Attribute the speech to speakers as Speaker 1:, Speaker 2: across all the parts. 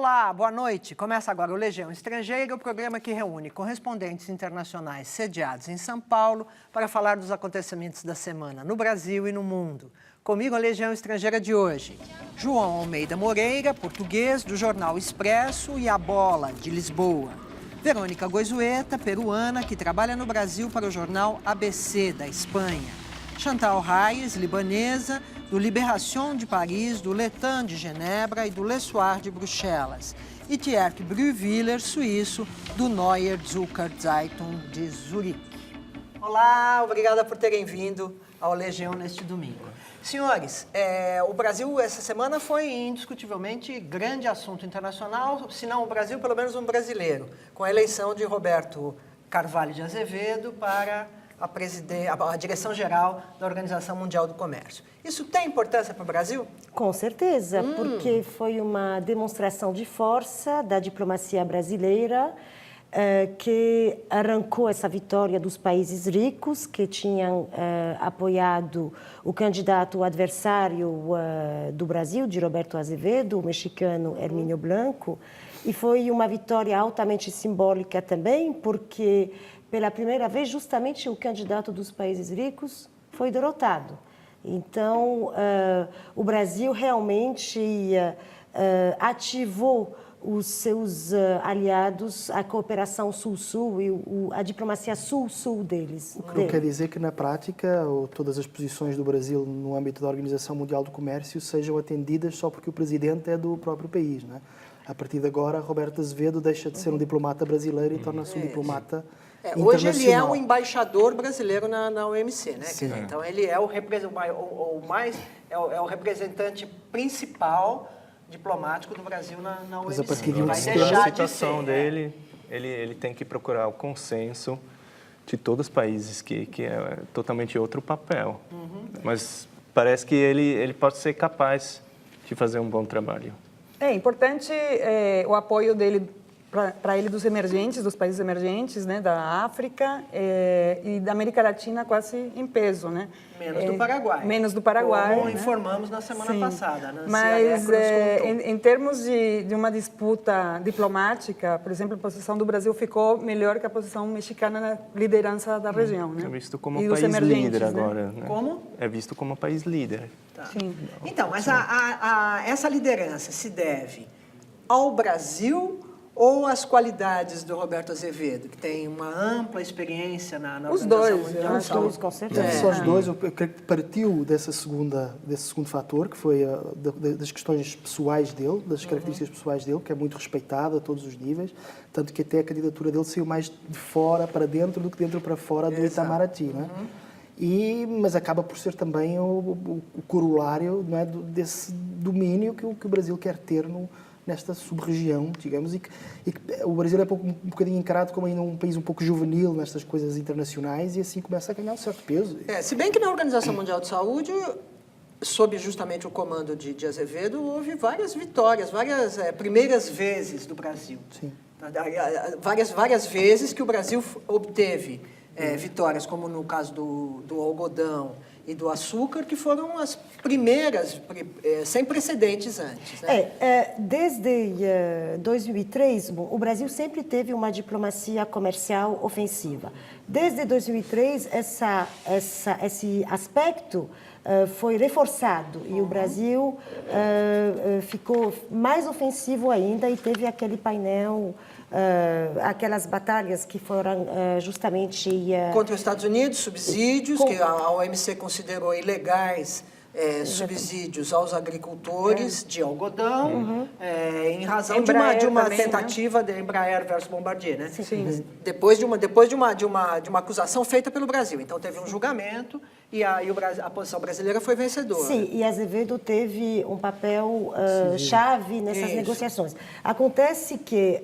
Speaker 1: Olá, boa noite. Começa agora o Legião Estrangeira, o programa que reúne correspondentes internacionais sediados em São Paulo para falar dos acontecimentos da semana no Brasil e no mundo. Comigo a Legião Estrangeira de hoje. João Almeida Moreira, português, do jornal Expresso e A Bola, de Lisboa. Verônica Goizueta, peruana, que trabalha no Brasil para o jornal ABC, da Espanha. Chantal Reyes, libanesa, do Libération de Paris, do Le Temps de Genebra e do Le Soir de Bruxelas. E Tjerk Brühwiller, suíço, do Neue Zürcher Zeitung de Zurique. Olá, obrigada por terem vindo ao Legião neste domingo. Senhores, o Brasil essa semana foi indiscutivelmente grande assunto internacional, se não o Brasil, pelo menos um brasileiro, com a eleição de Roberto Carvalho de Azevedo para a direção-geral da Organização Mundial do Comércio. Isso tem importância para o Brasil?
Speaker 2: Com certeza, porque foi uma demonstração de força da diplomacia brasileira que arrancou essa vitória dos países ricos que tinham apoiado o candidato adversário do Brasil, de Roberto Azevedo, o mexicano Hermínio Blanco, e foi uma vitória altamente simbólica também, porque pela primeira vez, justamente o candidato dos países ricos foi derrotado. Então, o Brasil realmente ativou os seus aliados, a cooperação Sul-Sul e a diplomacia Sul-Sul deles.
Speaker 3: O que não quer dizer que, na prática, todas as posições do Brasil no âmbito da Organização Mundial do Comércio sejam atendidas só porque o presidente é do próprio país, não é? A partir de agora, Roberto Azevedo deixa de ser um diplomata brasileiro e torna-se um diplomata internacional.
Speaker 1: Hoje ele é um embaixador brasileiro na OMC, né?
Speaker 3: Sim.
Speaker 1: Então ele é o representante principal diplomático do Brasil na OMC.
Speaker 3: Mas a partir de
Speaker 1: vai
Speaker 3: sistema,
Speaker 1: deixar
Speaker 4: a situação dele, ele tem que procurar o consenso de todos os países, que é totalmente outro papel. Mas parece que ele pode ser capaz de fazer um bom trabalho.
Speaker 5: É importante o apoio dele para ele dos emergentes, dos países emergentes, né, da África e da América Latina quase em peso, né?
Speaker 1: Menos do Paraguai.
Speaker 5: Menos do Paraguai.
Speaker 1: Como
Speaker 5: né?
Speaker 1: informamos na semana passada. Né?
Speaker 5: Mas em termos de uma disputa diplomática, por exemplo, a posição do Brasil ficou melhor que a posição mexicana na liderança da região, né?
Speaker 4: É visto como
Speaker 5: e
Speaker 4: país líder agora.
Speaker 5: Né?
Speaker 4: Né?
Speaker 1: Como?
Speaker 4: É visto como país líder.
Speaker 1: Tá.
Speaker 5: Sim.
Speaker 1: Então, mas essa liderança se deve ao Brasil ou às qualidades do Roberto Azevedo, que tem uma ampla experiência na
Speaker 5: Os
Speaker 1: Organização
Speaker 5: dois,
Speaker 1: Mundial
Speaker 2: Os dois, com certeza.
Speaker 3: Só os dois, eu creio que partiu desse segundo fator, que foi das questões pessoais dele, das características pessoais dele, que é muito respeitado a todos os níveis, tanto que até a candidatura dele saiu mais de fora para dentro do que dentro para fora do Itamaraty, não é? Mas acaba por ser também o corolário, não é, desse domínio que o Brasil quer ter nesta sub-região, digamos, e que o Brasil é um bocadinho encarado como ainda um país um pouco juvenil nestas coisas internacionais e assim começa a ganhar um certo peso.
Speaker 1: Se bem que na Organização Mundial de Saúde, sob justamente o comando de Azevedo, houve várias vitórias, várias primeiras vezes do Brasil.
Speaker 3: Sim.
Speaker 1: Várias vezes que o Brasil obteve vitórias, como no caso do algodão e do açúcar, que foram as primeiras, sem precedentes antes. Né?
Speaker 2: Desde 2003, o Brasil sempre teve uma diplomacia comercial ofensiva. Desde 2003, esse aspecto foi reforçado e o Brasil ficou mais ofensivo ainda e teve aquele painel, aquelas batalhas que foram justamente...
Speaker 1: Contra os Estados Unidos, subsídios, que a OMC considerou ilegais, subsídios aos agricultores de algodão, em razão de uma
Speaker 5: também,
Speaker 1: tentativa de Embraer versus Bombardier, né?
Speaker 5: Sim.
Speaker 1: Depois de uma acusação feita pelo Brasil. Então teve um julgamento e a posição brasileira foi vencedora.
Speaker 2: Sim, e Azevedo teve um papel chave nessas negociações. Acontece que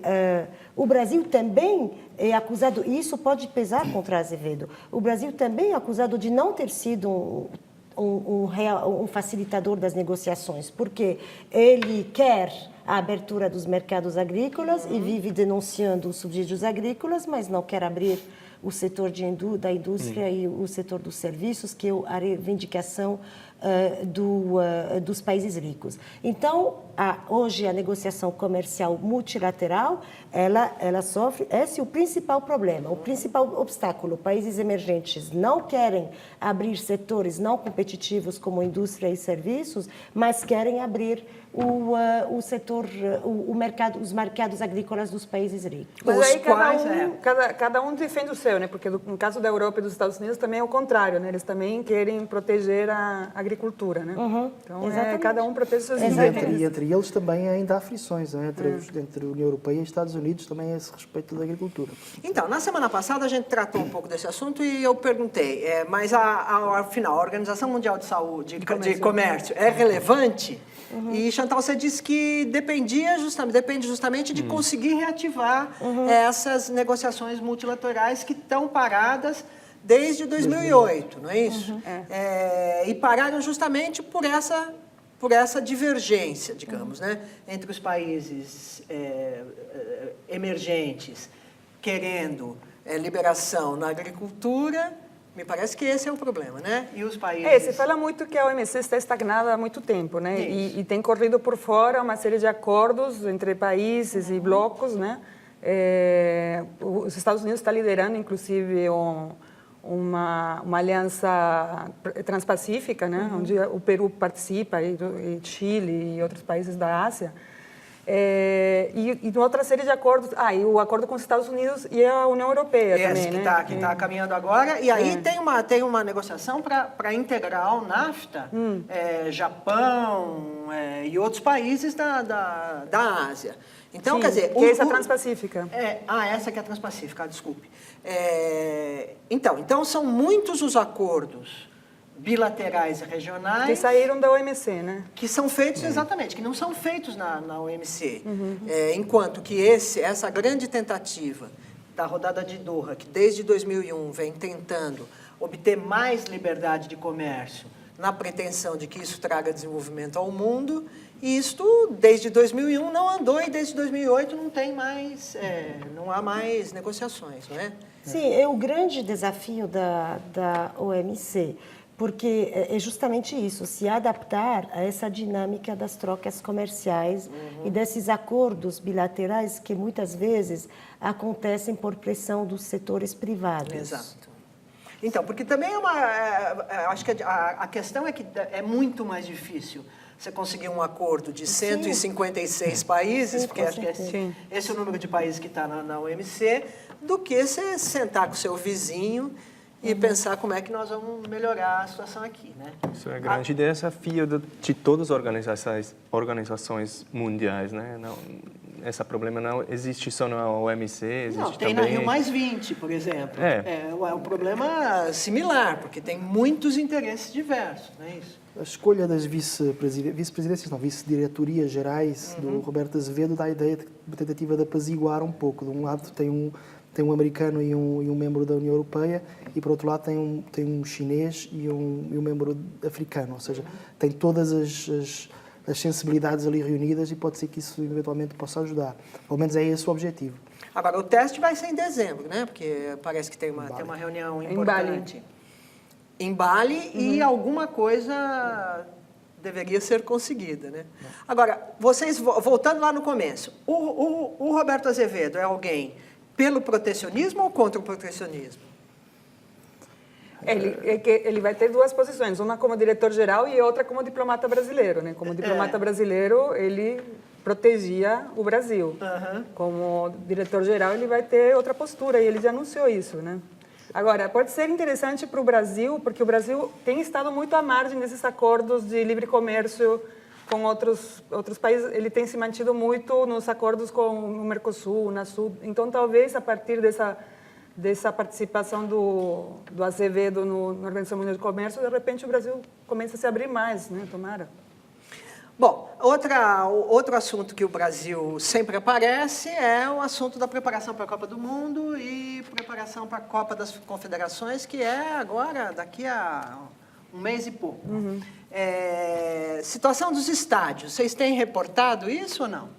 Speaker 2: o Brasil também é acusado, e isso pode pesar contra Azevedo, o Brasil também é acusado de não ter sido um facilitador das negociações, porque ele quer a abertura dos mercados agrícolas e vive denunciando os subsídios agrícolas, mas não quer abrir o setor da indústria e o setor dos serviços, que é a reivindicação dos países ricos. Então, hoje a negociação comercial multilateral, ela sofre, esse é o principal problema, o principal obstáculo. Países emergentes não querem abrir setores não competitivos como indústria e serviços, mas querem abrir o setor, os mercados agrícolas dos países ricos.
Speaker 5: Mas aí
Speaker 1: quais,
Speaker 5: cada um defende o seu, né? Porque no caso da Europa e dos Estados Unidos também é o contrário, né? Eles também querem proteger a agricultura, né? Então, cada um protege seus interesses.
Speaker 3: E entre eles também ainda há aflições, não é? Entre a União Europeia e os Estados Unidos também a esse respeito da agricultura.
Speaker 1: Então, na semana passada a gente tratou um pouco desse assunto e eu perguntei, mas afinal, a Organização Mundial de Saúde, de Comércio é relevante? E Chantal, você disse que depende justamente de conseguir reativar essas negociações multilaterais que estão paradas desde 2008, não é isso? E pararam justamente por essa divergência, digamos, né, entre os países emergentes querendo liberação na agricultura. Me parece que esse é o problema, né? E os países...
Speaker 5: Se fala muito que a OMC está estagnada há muito tempo, né? E tem corrido por fora uma série de acordos entre países e blocos, né? Os Estados Unidos está liderando, inclusive, uma aliança transpacífica, né? Onde o Peru participa, e Chile e outros países da Ásia. E outra série de acordos, e o acordo com os Estados Unidos e a União Europeia também, né?
Speaker 1: Que está caminhando agora. E aí tem uma negociação para integrar o NAFTA, Japão e outros países da Ásia. Então,
Speaker 5: Sim,
Speaker 1: quer dizer...
Speaker 5: que é essa transpacífica.
Speaker 1: Essa que é a transpacífica, desculpe. Então, são muitos os acordos bilaterais e regionais...
Speaker 5: Que saíram da OMC, né?
Speaker 1: Que são feitos, exatamente, que não são feitos na OMC. Enquanto que essa grande tentativa da rodada de Doha, que desde 2001 vem tentando obter mais liberdade de comércio, na pretensão de que isso traga desenvolvimento ao mundo, e isto, desde 2001, não andou, e desde 2008 não há mais negociações, não é?
Speaker 2: Sim, é o grande desafio da OMC, porque é justamente isso, se adaptar a essa dinâmica das trocas comerciais e desses acordos bilaterais que muitas vezes acontecem por pressão dos setores privados.
Speaker 1: Exato. Então, porque também acho que a questão é que é muito mais difícil você conseguir um acordo de 156 países, porque acho que esse é o número de países que está na OMC, do que você sentar com o seu vizinho e pensar como é que nós vamos melhorar a situação aqui, né?
Speaker 4: Isso é grande desafio de todas as organizações mundiais, né? Não, esse problema não existe só na OMC, existe
Speaker 1: não, tem
Speaker 4: também...
Speaker 1: na Rio+20, por exemplo. É um problema similar, porque tem muitos interesses diversos, não é isso?
Speaker 3: A escolha das vice-diretorias gerais do Roberto Azevedo dá a ideia de uma tentativa de apaziguar um pouco. De um lado tem um americano e um membro da União Europeia, e por outro lado tem um chinês e um membro africano, ou seja, tem todas as sensibilidades ali reunidas, e pode ser que isso eventualmente possa ajudar. Pelo menos é esse o objetivo.
Speaker 1: Agora, o teste vai ser em dezembro, né? Porque parece que tem uma reunião importante em Bali, e alguma coisa deveria ser conseguida, né? Agora, vocês, voltando lá no começo, o Roberto Azevedo é alguém pelo protecionismo ou contra o protecionismo?
Speaker 5: Ele vai ter duas posições, uma como diretor-geral e outra como diplomata brasileiro, né? Como diplomata brasileiro, ele protegia o Brasil. Como diretor-geral, ele vai ter outra postura, e ele já anunciou isso, né? Agora, pode ser interessante para o Brasil, porque o Brasil tem estado muito à margem desses acordos de livre comércio com outros países. Ele tem se mantido muito nos acordos com o Mercosul, na Sul. Então, talvez, a partir dessa participação do Azevedo na Organização Mundial de Comércio, de repente o Brasil começa a se abrir mais, né? Tomara.
Speaker 1: Bom, outro assunto que o Brasil sempre aparece é o assunto da preparação para a Copa do Mundo e preparação para a Copa das Confederações, que é agora, daqui a um mês e pouco. Situação dos estádios, vocês têm reportado isso ou não?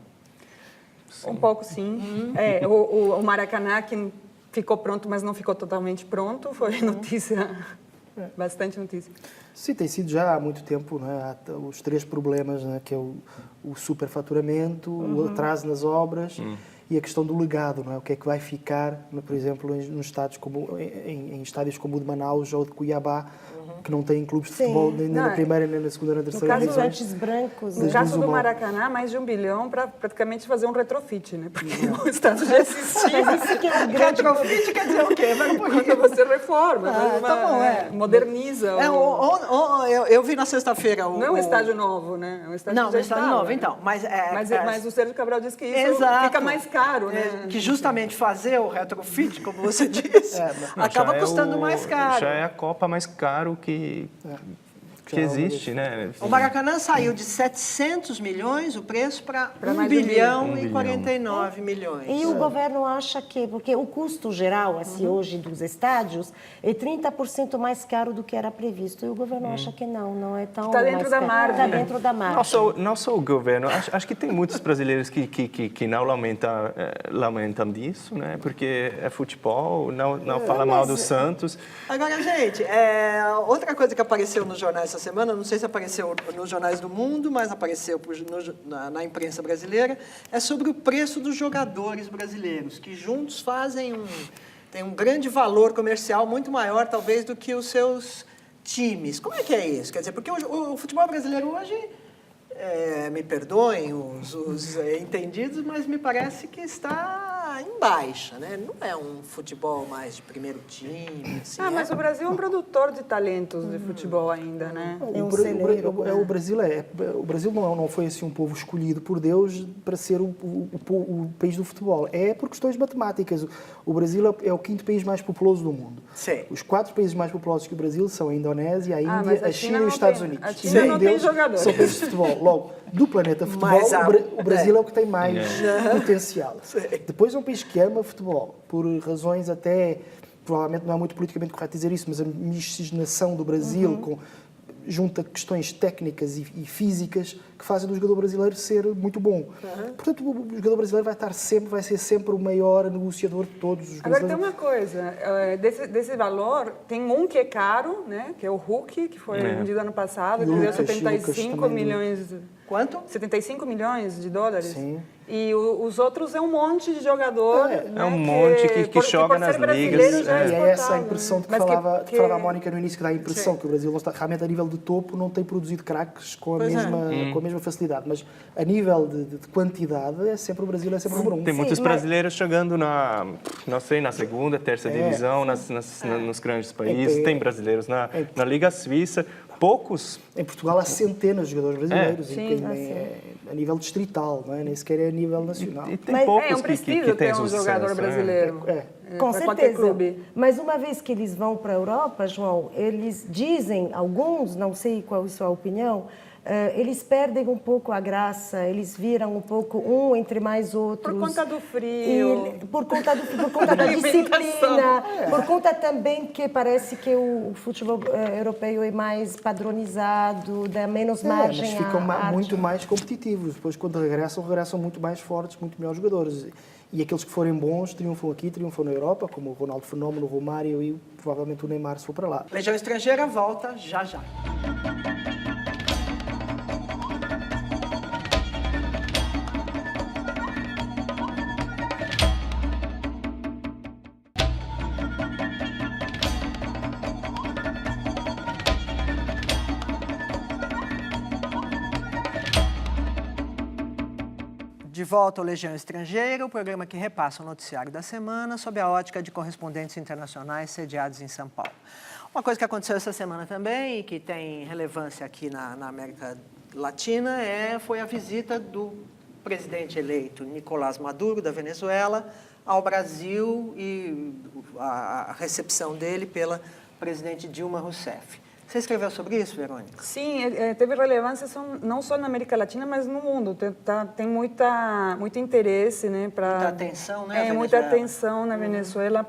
Speaker 5: Um pouco, sim. O Maracanã, que ficou pronto, mas não ficou totalmente pronto, foi notícia Bastante notícia.
Speaker 3: Sim, tem sido já há muito tempo, né? Há os 3 problemas, né? Que é o superfaturamento, o atraso nas obras e a questão do legado, não é? O que é que vai ficar, por exemplo, em estádios como o de Manaus ou de Cuiabá, que não têm clubes de futebol nem na primeira, nem na segunda, nem na terceira divisão.
Speaker 2: Habitantes brancos.
Speaker 5: No caso do Maracanã, mais de 1 bilhão para praticamente fazer um retrofit, né? Porque o estádio já existia.
Speaker 1: Retrofit quer dizer o quê?
Speaker 5: Quando você reforma, moderniza.
Speaker 1: Eu vi na sexta-feira
Speaker 5: Não é um estádio novo, né? É um estádio
Speaker 1: Não,
Speaker 5: que
Speaker 1: um
Speaker 5: já
Speaker 1: estádio
Speaker 5: estava,
Speaker 1: novo,
Speaker 5: né?
Speaker 1: então.
Speaker 5: Mas o Sérgio Cabral disse que isso fica mais caro, né?
Speaker 1: Que justamente fazer o retrofit, como você disse, acaba custando mais caro.
Speaker 4: Já é a Copa mais caro que existe, né?
Speaker 1: O Maracanã saiu de 700 milhões o preço para 1
Speaker 5: mais de
Speaker 1: bilhão
Speaker 4: um
Speaker 1: e 49 milhões.
Speaker 2: E o governo acha que, porque o custo geral assim, hoje dos estádios é 30% mais caro do que era previsto. E o governo acha que não é tão
Speaker 5: Está dentro
Speaker 2: mais
Speaker 5: da
Speaker 2: caro.
Speaker 5: margem.
Speaker 2: Está dentro da margem.
Speaker 4: Não só o governo, acho que tem muitos brasileiros que não lamentam disso, né? Porque é futebol, não fala mal do Santos.
Speaker 1: Agora, gente, outra coisa que apareceu nos jornais essa semana, não sei se apareceu nos jornais do mundo, mas apareceu na imprensa brasileira, é sobre o preço dos jogadores brasileiros, que juntos têm um grande valor comercial muito maior, talvez, do que os seus times. Como é que é isso? Quer dizer, porque o futebol brasileiro hoje, me perdoem os entendidos, mas me parece que está em baixa, né? Não é um futebol mais de primeiro time. Assim,
Speaker 5: mas o Brasil é um produtor de talentos de futebol ainda, né?
Speaker 3: O Brasil não foi assim um povo escolhido por Deus para ser o país do futebol. É por questões matemáticas. O Brasil é o 5º país mais populoso do mundo.
Speaker 1: Sim.
Speaker 3: Os 4 países mais populosos que o Brasil são a Indonésia, a
Speaker 5: mas
Speaker 3: Índia,
Speaker 5: a
Speaker 3: a
Speaker 5: China
Speaker 3: China e os Estados Unidos.
Speaker 5: A China não tem jogadores.
Speaker 3: São países de futebol. Logo, do planeta futebol, o Brasil é o que tem mais potencial. Depois é um país que ama futebol, por razões até, provavelmente não é muito politicamente correto dizer isso, mas a miscigenação do Brasil junta questões técnicas e físicas que fazem do jogador brasileiro ser muito bom. Portanto, o jogador brasileiro vai ser sempre o maior negociador de todos os jogadores.
Speaker 5: Agora, tem uma coisa, desse valor, tem um que é caro, né? Que é o Hulk, que foi vendido ano passado, que deu 75 milhões...
Speaker 1: Quanto?
Speaker 5: 75 milhões de dólares.
Speaker 3: Sim.
Speaker 5: E os outros é um monte de jogador.
Speaker 4: É um monte que joga nas ligas.
Speaker 3: E é essa a impressão de que falava a Mónica no início, que dá a impressão que o Brasil não está, realmente a nível de topo não tem produzido craques com a mesma facilidade. Mas a nível de quantidade, é sempre o Brasil, é sempre o número 1.
Speaker 4: Tem muitos brasileiros jogando na segunda, terceira divisão, nos grandes países. Tem brasileiros na Liga Suíça. Poucos.
Speaker 3: Em Portugal há centenas de jogadores brasileiros, a nível distrital, não é? Nem sequer é a nível nacional.
Speaker 4: E tem poucos
Speaker 5: um prestígio
Speaker 4: que
Speaker 5: ter
Speaker 4: têm
Speaker 5: um
Speaker 4: sucesso,
Speaker 5: jogador brasileiro.
Speaker 2: Com
Speaker 5: para qualquer
Speaker 2: certeza.
Speaker 5: clube.
Speaker 2: Mas uma vez que eles vão para a Europa, João, eles dizem, alguns, não sei qual é a sua opinião, eles perdem um pouco a graça, eles viram um pouco um entre mais outros.
Speaker 5: Por conta do frio.
Speaker 2: Por conta da disciplina, por conta também que parece que o futebol europeu é mais padronizado, dá menos margem
Speaker 3: mas ficam
Speaker 2: à
Speaker 3: muito
Speaker 2: arte.
Speaker 3: mais competitivos. Depois, quando regressam muito mais fortes, muito melhores jogadores. E aqueles que forem bons triunfam aqui, triunfam na Europa, como o Ronaldo Fenómeno, o Romário e provavelmente o Neymar, se for para lá.
Speaker 1: Legião Estrangeira volta já. De volta ao Legião Estrangeira, o programa que repassa o noticiário da semana sob a ótica de correspondentes internacionais sediados em São Paulo. Uma coisa que aconteceu essa semana também e que tem relevância aqui na América Latina foi a visita do presidente eleito Nicolás Maduro, da Venezuela, ao Brasil e a recepção dele pela presidente Dilma Rousseff. Você escreveu sobre isso, Verônica?
Speaker 5: Sim, teve relevância não só na América Latina, mas no mundo. Tem muito interesse, né?
Speaker 1: Muita atenção, né?
Speaker 5: Muita atenção na Venezuela,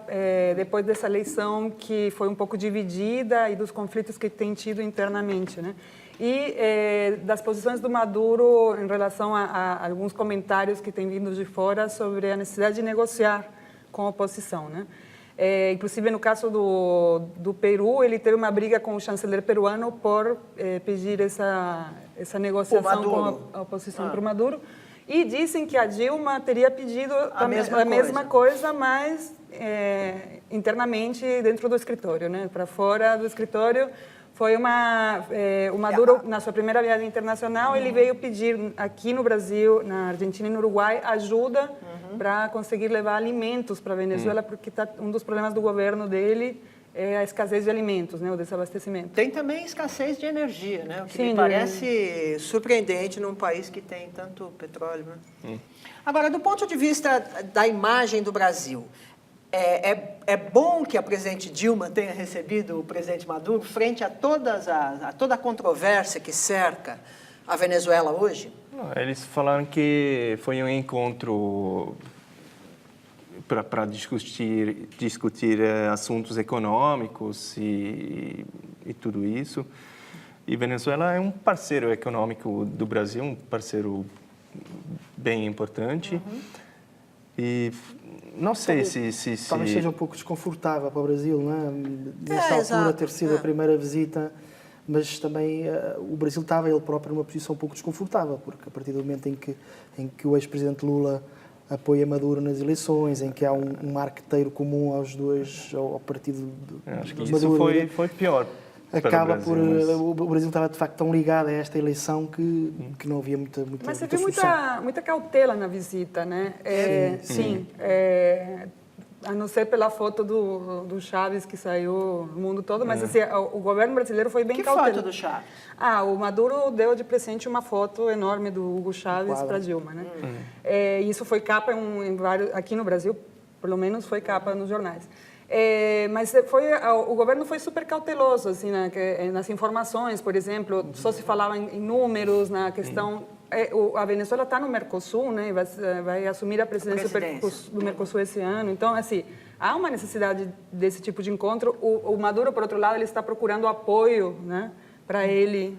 Speaker 5: depois dessa eleição que foi um pouco dividida e dos conflitos que tem tido internamente, né? E das posições do Maduro em relação a alguns comentários que têm vindo de fora sobre a necessidade de negociar com a oposição, né? Inclusive, no caso do Peru, ele teve uma briga com o chanceler peruano por pedir essa negociação com a oposição para o Maduro. E dizem que a Dilma teria pedido a mesma coisa, mas internamente dentro do escritório, né? Para fora do escritório. Foi o Maduro, na sua primeira viagem internacional, ele veio pedir aqui no Brasil, na Argentina e no Uruguai, ajuda para conseguir levar alimentos para a Venezuela, porque um dos problemas do governo dele é a escassez de alimentos, né, o desabastecimento.
Speaker 1: Tem também escassez de energia, né? O que
Speaker 5: Sim,
Speaker 1: me parece surpreendente num país que tem tanto petróleo. Né? Agora, do ponto de vista da imagem do Brasil, é bom que a presidente Dilma tenha recebido o presidente Maduro frente a toda a controvérsia que cerca a Venezuela hoje?
Speaker 4: Eles falaram que foi um encontro para discutir assuntos econômicos e tudo isso. E Venezuela é um parceiro econômico do Brasil, um parceiro bem importante. E não sei se...
Speaker 3: Talvez seja um pouco desconfortável para o Brasil, não é? Nesta altura, ter sido a primeira visita, mas também o Brasil estava ele próprio numa posição um pouco desconfortável, porque a partir do momento em que o ex-presidente Lula apoia Maduro nas eleições, em que há um marqueteiro comum aos dois, ao partido
Speaker 4: acho que
Speaker 3: de Maduro,
Speaker 4: isso foi pior.
Speaker 3: Acaba
Speaker 4: Brasil, mas...
Speaker 3: o Brasil estava de facto tão ligado a esta eleição que não havia muita
Speaker 5: Mas você
Speaker 3: muita
Speaker 5: viu
Speaker 3: solução.
Speaker 5: muita cautela na visita, né? Sim. A não ser pela foto do Chaves que saiu no mundo todo, mas assim, o governo brasileiro foi bem cauteloso.
Speaker 1: Que foto do Chaves?
Speaker 5: O Maduro deu de presente uma foto enorme do Hugo Chaves para Dilma, né? Isso foi capa em vários, aqui no Brasil, pelo menos foi capa nos jornais. Mas o governo foi super cauteloso assim, nas informações, por exemplo, só se falava em números, na questão... A Venezuela está no Mercosul, né? Vai assumir a presidência do Mercosul esse ano. Então, assim, há uma necessidade desse tipo de encontro. O Maduro, por outro lado, ele está procurando apoio, né, para ele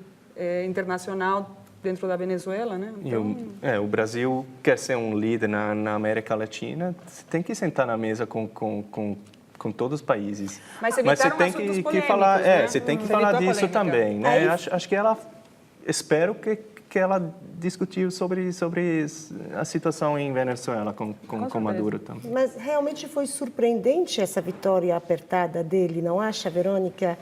Speaker 5: internacional dentro da Venezuela, né? Então...
Speaker 4: o Brasil quer ser um líder na América Latina, tem que sentar na mesa com todos os países.
Speaker 5: Mas
Speaker 4: você tem que falar,
Speaker 5: né?
Speaker 4: você tem que falar disso também, né? Acho que ela, espero que ela discutiu sobre a situação em Venezuela com Maduro também.
Speaker 2: Mas realmente foi surpreendente essa vitória apertada dele, não acha, Verônica?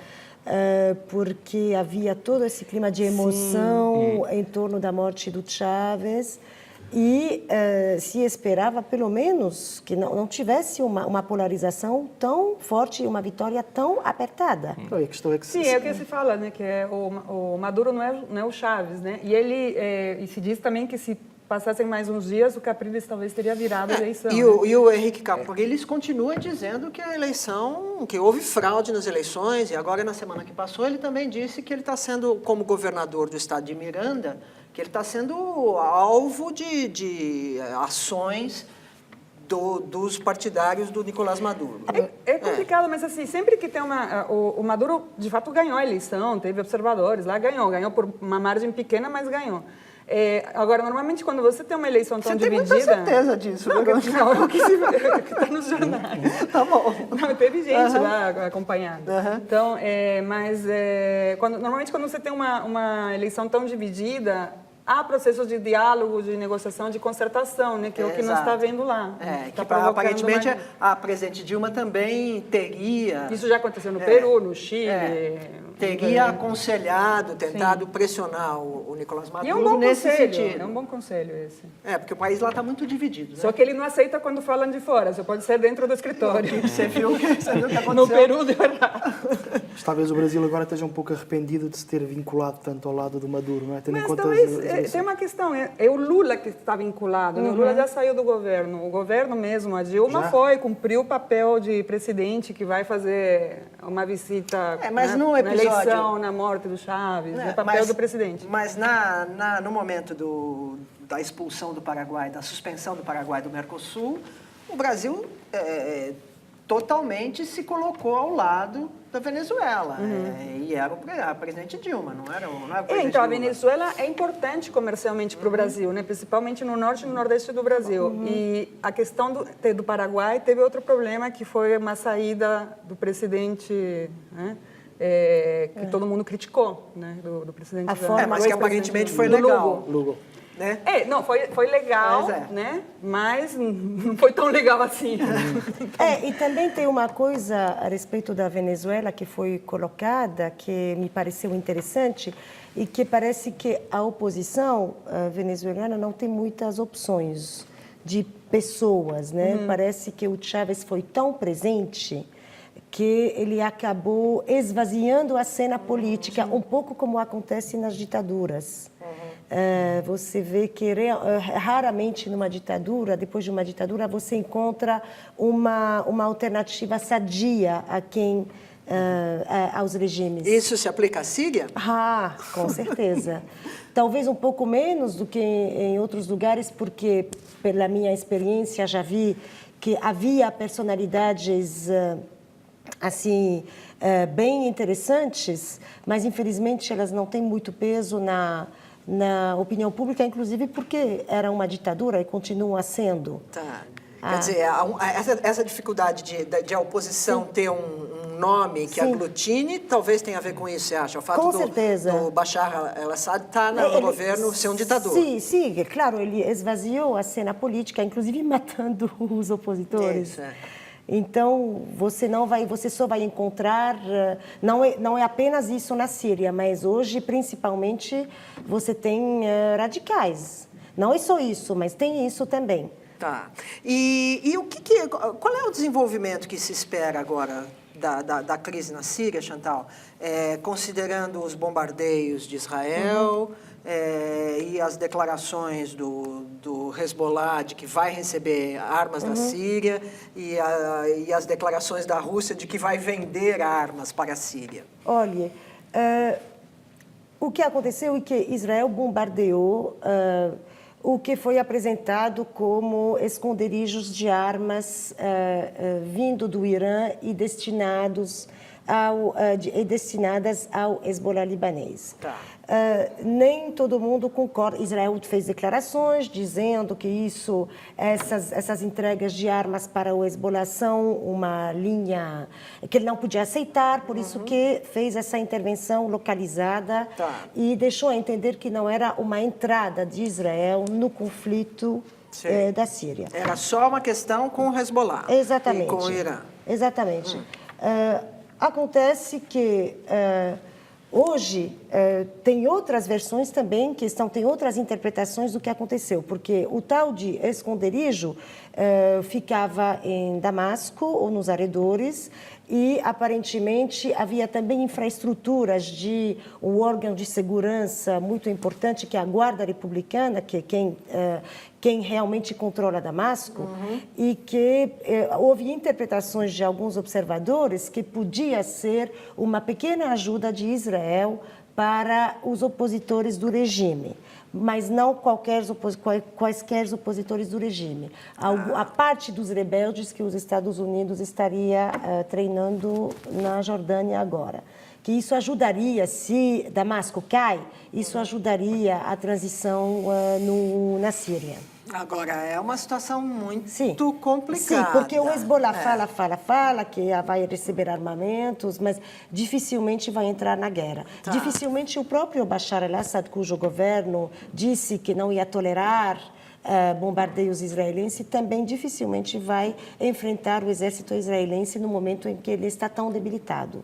Speaker 2: Porque havia todo esse clima de emoção em torno da morte do Chávez e se esperava, pelo menos, que não tivesse uma polarização tão forte e uma vitória tão apertada.
Speaker 3: A questão é que
Speaker 5: Sim, é o que se fala, né? Que o Maduro não é o Chaves, né? E ele e se diz também que se passassem mais uns dias, o Capriles talvez teria virado a eleição.
Speaker 1: E o Henrique Capriles continua dizendo que a eleição, que houve fraude nas eleições, e agora na semana que passou ele também disse que ele está sendo, como governador do estado de Miranda, que ele está sendo alvo de ações dos partidários do Nicolás Maduro.
Speaker 5: É complicado, mas assim, sempre que tem o Maduro, de fato, ganhou a eleição, teve observadores lá, ganhou por uma margem pequena, mas ganhou. Agora, normalmente, quando você tem uma eleição tão dividida...
Speaker 1: Você tem muita certeza disso,
Speaker 5: não, é o que está nos jornais.
Speaker 1: Tá bom.
Speaker 5: Não, teve gente lá acompanhando. Então, normalmente, quando você tem uma eleição tão dividida, há processos de diálogo, de negociação, de concertação, né? Que é o que nós está vendo lá.
Speaker 1: Aparentemente, a presidente Dilma também teria...
Speaker 5: Isso já aconteceu no Peru, no Chile...
Speaker 1: Teria aconselhado, tentado pressionar o Nicolás Maduro
Speaker 5: e é um bom
Speaker 1: nesse
Speaker 5: conselho,
Speaker 1: sentido.
Speaker 5: É um bom conselho esse.
Speaker 1: Porque o país lá está muito dividido. Né?
Speaker 5: Só que ele não aceita quando falam de fora, só pode ser dentro do escritório.
Speaker 1: Você viu o que aconteceu?
Speaker 5: No Peru deu errado.
Speaker 3: Mas talvez o Brasil agora esteja um pouco arrependido de se ter vinculado tanto ao lado do Maduro, não é? Tendo em conta
Speaker 5: talvez tem uma questão, é o Lula que está vinculado, né? O Lula já saiu do governo, o governo mesmo, a Dilma cumpriu o papel de presidente que vai fazer uma visita
Speaker 1: mas no
Speaker 5: na
Speaker 1: episódio...
Speaker 5: eleição, na morte do Chaves, o papel do presidente.
Speaker 1: Mas no momento da expulsão do Paraguai, da suspensão do Paraguai do Mercosul, o Brasil totalmente se colocou ao lado da Venezuela. E era a presidente Dilma, não era o presidente
Speaker 5: Então, a
Speaker 1: Lula.
Speaker 5: Venezuela é importante comercialmente para o Brasil, né? Principalmente no norte e no nordeste do Brasil. E a questão do Paraguai teve outro problema, que foi uma saída do presidente, né? Que todo mundo criticou, né? Do presidente.
Speaker 2: A forma-
Speaker 1: Mas que aparentemente foi
Speaker 5: do
Speaker 1: legal.
Speaker 3: Lugo.
Speaker 1: Né?
Speaker 5: Não, foi legal,
Speaker 1: Mas
Speaker 5: né? Mas não foi tão legal assim.
Speaker 2: E também tem uma coisa a respeito da Venezuela que foi colocada, que me pareceu interessante, e que parece que a oposição venezuelana não tem muitas opções de pessoas, né? Parece que o Chávez foi tão presente que ele acabou esvaziando a cena política, um pouco como acontece nas ditaduras. Você vê que raramente numa ditadura, depois de uma ditadura, você encontra uma alternativa sadia aos regimes.
Speaker 1: Isso se aplica à Síria?
Speaker 2: Com certeza. Talvez um pouco menos do que em outros lugares, porque, pela minha experiência, já vi que havia personalidades assim bem interessantes, mas infelizmente elas não têm muito peso na opinião pública, inclusive porque era uma ditadura e continuam sendo.
Speaker 1: Tá. Quer dizer, essa dificuldade de a oposição ter um nome que
Speaker 2: Sim.
Speaker 1: aglutine, talvez tenha a ver com isso, você acha? O fato
Speaker 2: Com certeza.
Speaker 1: do Bashar al-Assad estar no governo ser um ditador.
Speaker 2: Sim, claro, ele esvaziou a cena política, inclusive matando os opositores.
Speaker 1: Isso,
Speaker 2: Então, você só vai encontrar, não é apenas isso na Síria, mas hoje, principalmente, você tem radicais. Não é só isso, mas tem isso também.
Speaker 1: Tá. E qual é o desenvolvimento que se espera agora da crise na Síria, Chantal? Considerando os bombardeios de Israel e as declarações do Hezbollah de que vai receber armas da Síria e as declarações da Rússia de que vai vender armas para a Síria.
Speaker 2: Olha, o que aconteceu é que Israel bombardeou o que foi apresentado como esconderijos de armas vindo do Irã e destinadas ao Hezbollah libanês.
Speaker 1: Tá.
Speaker 2: Nem todo mundo concorda. Israel fez declarações dizendo que essas entregas de armas para o Hezbollah são uma linha que ele não podia aceitar, por isso que fez essa intervenção localizada e deixou a entender que não era uma entrada de Israel no conflito da Síria.
Speaker 1: Era só uma questão com o Hezbollah.
Speaker 2: Exatamente.
Speaker 1: E com o Irã.
Speaker 2: Exatamente. Acontece que hoje tem outras versões também tem outras interpretações do que aconteceu, porque o tal de esconderijo ficava em Damasco ou nos arredores e aparentemente havia também infraestruturas de um órgão de segurança muito importante que é a Guarda Republicana, que é quem realmente controla Damasco, e que houve interpretações de alguns observadores que podia ser uma pequena ajuda de Israel para os opositores do regime, mas não quaisquer opositores do regime. A parte dos rebeldes que os Estados Unidos estaria treinando na Jordânia agora. Que isso ajudaria, se Damasco cai, isso ajudaria a transição na Síria.
Speaker 1: Agora, é uma situação muito
Speaker 2: Sim.
Speaker 1: complicada.
Speaker 2: Sim, porque o Hezbollah fala que vai receber armamentos, mas dificilmente vai entrar na guerra.
Speaker 1: Tá.
Speaker 2: Dificilmente o próprio Bashar al-Assad, cujo governo disse que não ia tolerar bombardeios israelenses, também dificilmente vai enfrentar o exército israelense no momento em que ele está tão debilitado.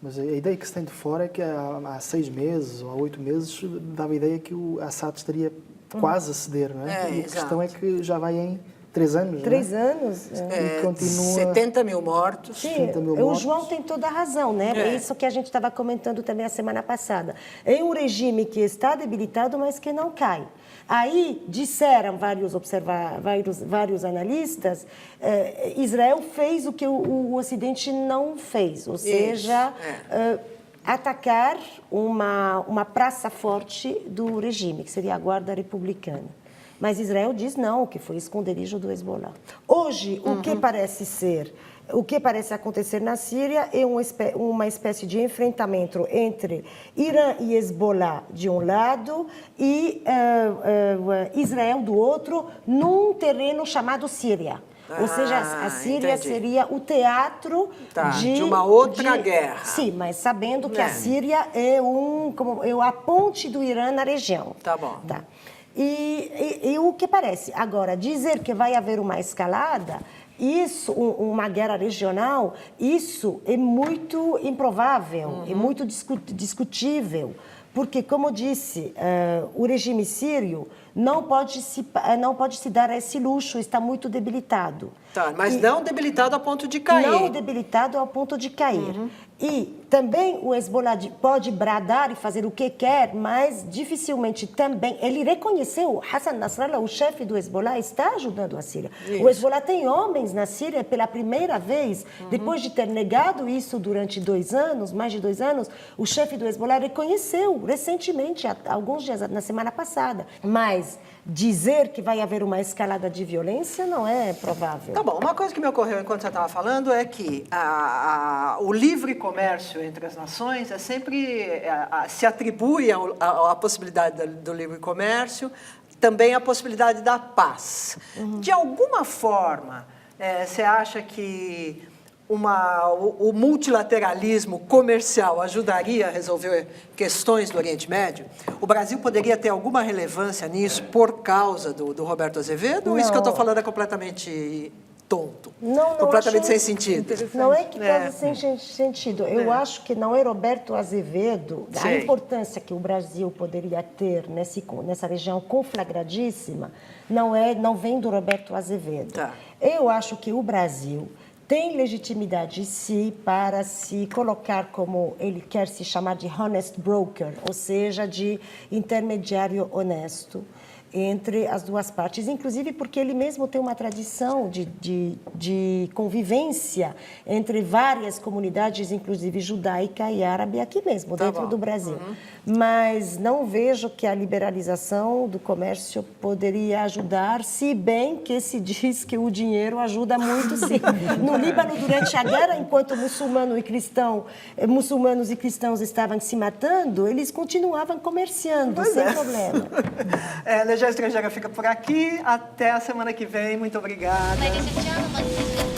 Speaker 3: Mas a ideia que se tem de fora é que há 6 meses ou há 8 meses dava a ideia que o Assad estaria quase a ceder, não é? E a questão é que já vai em 3 anos,
Speaker 2: 3
Speaker 3: não é?
Speaker 2: anos?
Speaker 3: E continua...
Speaker 1: 70 mil mortos.
Speaker 2: Sim,
Speaker 3: 70 mil
Speaker 2: o
Speaker 3: mortos.
Speaker 2: João tem toda a razão, né? É isso que a gente estava comentando também a semana passada. É um regime que está debilitado, mas que não cai. Aí, disseram vários analistas, Israel fez o que o Ocidente não fez, ou seja, atacar uma praça forte do regime, que seria a Guarda Republicana. Mas Israel diz não, que foi esconderijo do Hezbollah. Hoje, o que parece ser o que parece acontecer na Síria é uma espécie de enfrentamento entre Irã e Hezbollah de um lado e Israel do outro, num terreno chamado Síria. Ou seja, a Síria
Speaker 1: entendi.
Speaker 2: seria o teatro
Speaker 1: de uma outra guerra.
Speaker 2: Sim, mas sabendo que a Síria é a ponte do Irã na região.
Speaker 1: Tá bom.
Speaker 2: Tá. E o que parece? Agora, dizer que vai haver uma escalada, isso, uma guerra regional, isso é muito improvável, é muito discutível. Porque, como disse, o regime sírio não pode se dar esse luxo, está muito debilitado.
Speaker 1: Tá, mas não debilitado a ponto de cair.
Speaker 2: Não debilitado ao ponto de cair. E também o Hezbollah pode bradar e fazer o que quer, mas dificilmente também... Ele reconheceu, Hassan Nasrallah, o chefe do Hezbollah, está ajudando a Síria. Isso. O Hezbollah tem homens na Síria pela primeira vez, depois de ter negado isso durante 2 anos, mais de 2 anos, o chefe do Hezbollah reconheceu recentemente, há alguns dias, na semana passada. Mas dizer que vai haver uma escalada de violência não é provável.
Speaker 1: Tá bom, uma coisa que me ocorreu enquanto você estava falando é que o livre comércio entre as nações é sempre se atribui à possibilidade do livre comércio, também a possibilidade da paz. De alguma forma, você acha que o multilateralismo comercial ajudaria a resolver questões do Oriente Médio? O Brasil poderia ter alguma relevância nisso por causa do Roberto Azevedo? Ou isso que eu estou falando é completamente tonto?
Speaker 2: Não
Speaker 1: completamente
Speaker 2: acho,
Speaker 1: sem sentido?
Speaker 2: Não é que causa sem sentido. Eu acho que não é Roberto Azevedo. A importância que o Brasil poderia ter nessa região conflagradíssima não vem do Roberto Azevedo.
Speaker 1: Tá.
Speaker 2: Eu acho que o Brasil tem legitimidade, sim, para se colocar como ele quer se chamar de honest broker, ou seja, de intermediário honesto entre as duas partes, inclusive porque ele mesmo tem uma tradição de convivência entre várias comunidades, inclusive judaica e árabe, aqui mesmo, dentro do Brasil. Mas não vejo que a liberalização do comércio poderia ajudar, se bem que se diz que o dinheiro ajuda muito, sim. No Líbano, durante a guerra, enquanto muçulmanos e cristãos estavam se matando, eles continuavam comerciando, sem problema.
Speaker 1: Legião Estrangeira fica por aqui. Até a semana que vem. Muito obrigada.
Speaker 6: Ladies and gentlemen,